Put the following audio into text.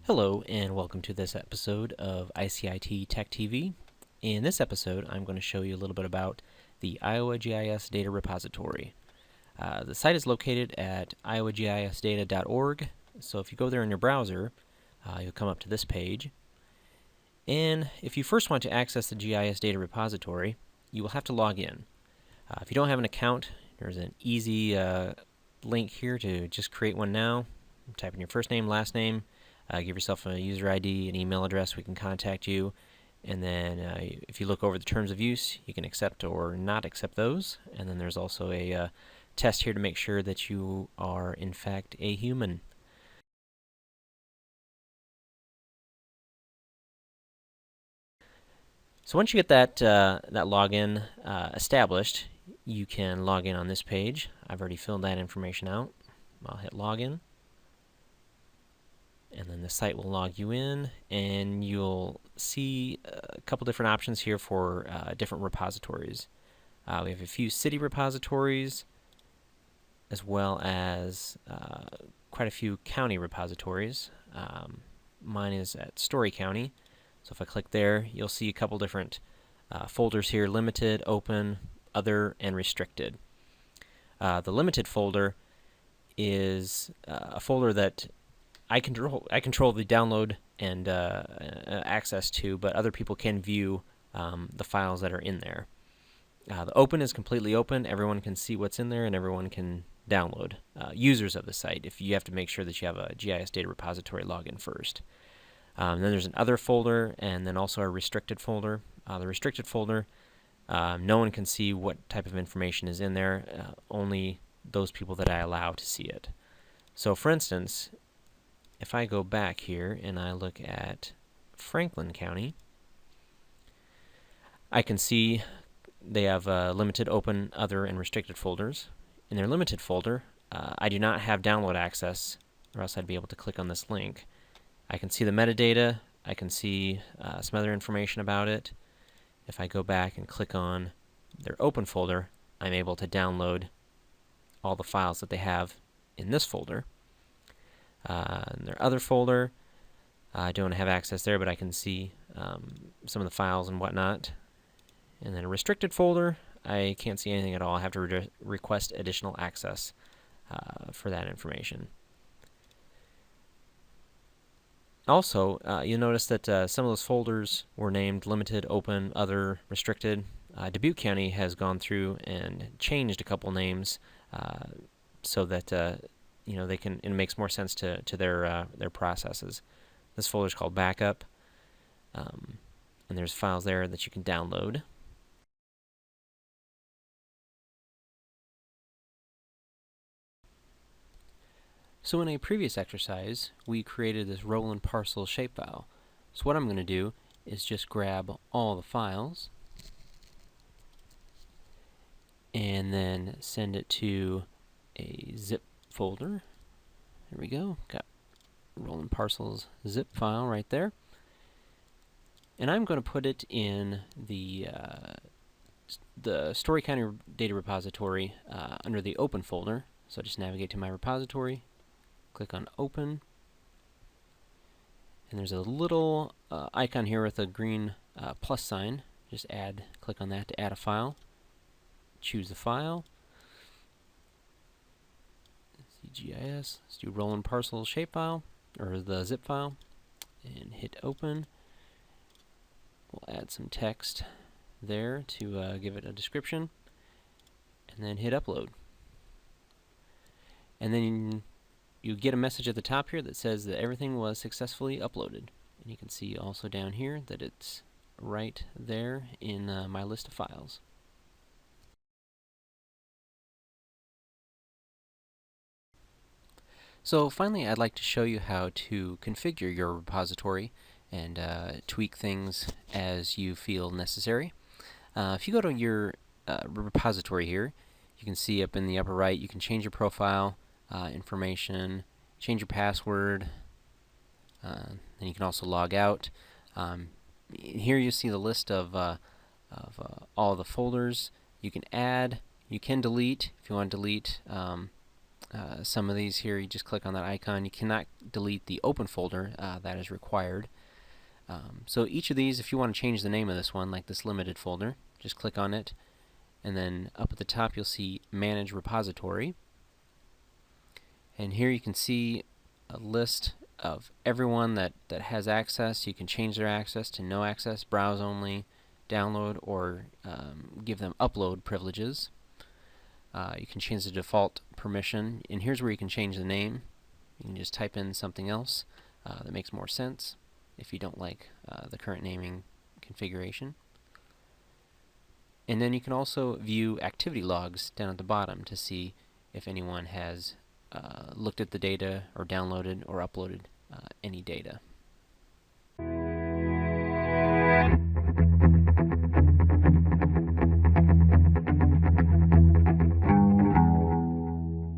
Hello and welcome to this episode of ICIT Tech TV. In this episode, I'm going to show you a little bit about the Iowa GIS Data Repository. The site is located at iowagisdata.org, so if you go there in your browser, you'll come up to this page. And if you first want to access the GIS Data Repository, you will have to log in. If you don't have an account, there's an easy link here to just create one now. Type in your first name, last name, give yourself a user ID, an email address, we can contact you, and then if you look over the terms of use, you can accept or not accept those. And then there's also a test here to make sure that you are in fact a human. So once you get that login established, you can log in on this page. I've already filled that information out. I'll hit login, and then the site will log you in, and you'll see a couple different options here for different repositories. We have a few city repositories, as well as quite a few county repositories. Mine is at Story County, so if I click there, you'll see a couple different folders here: limited, open, other, and restricted. The limited folder is a folder that I control the download and access to, but other people can view the files that are in there. The open is completely open. Everyone can see what's in there, and everyone can download. Users of the site, if you have to make sure that you have a GIS Data Repository login first. Then there's an other folder, and then also a restricted folder. The restricted folder, no one can see what type of information is in there, only those people that I allow to see it. So for instance, if I go back here and I look at Franklin County, I can see they have limited, open, other, and restricted folders. In their limited folder, I do not have download access, or else I'd be able to click on this link. I can see the metadata. I can see some other information about it. If I go back and click on their open folder, I'm able to download all the files that they have in this folder. In their other folder, I don't have access there, but I can see some of the files and whatnot. And then a restricted folder, I can't see anything at all. I have to request additional access for that information. Also, you'll notice that some of those folders were named limited, open, other, restricted. Dubuque County has gone through and changed a couple names so that they can. It makes more sense to their processes. This folder is called backup, and there's files there that you can download. So in a previous exercise, we created this roll and parcel shapefile. So what I'm going to do is just grab all the files and then send it to a zip folder. There we go. Got roll and parcels zip file right there. And I'm going to put it in the Story County Data Repository under the open folder. So just navigate to my repository, click on open, and there's a little icon here with a green plus sign. Just click on that to add a file. Choose the file. GIS. Let's do roll and parcel shapefile, or the zip file, and hit open. We'll add some text there to give it a description, and then hit upload. And then you get a message at the top here that says that everything was successfully uploaded. And you can see also down here that it's right there in my list of files. So finally, I'd like to show you how to configure your repository and tweak things as you feel necessary. If you go to your repository here, you can see up in the upper right, you can change your profile information, change your password, and you can also log out. Here you see the list of all the folders. You can add, you can delete if you want to delete some of these here, you just click on that icon. You cannot delete the open folder. That is required. So each of these, if you want to change the name of this one, like this limited folder, just click on it, and then up at the top you'll see Manage Repository. And here you can see a list of everyone that has access. You can change their access to no access, browse only, download, or give them upload privileges. You can change the default permission, and here's where you can change the name. You can just type in something else that makes more sense if you don't like the current naming configuration. And then you can also view activity logs down at the bottom to see if anyone has looked at the data or downloaded or uploaded any data.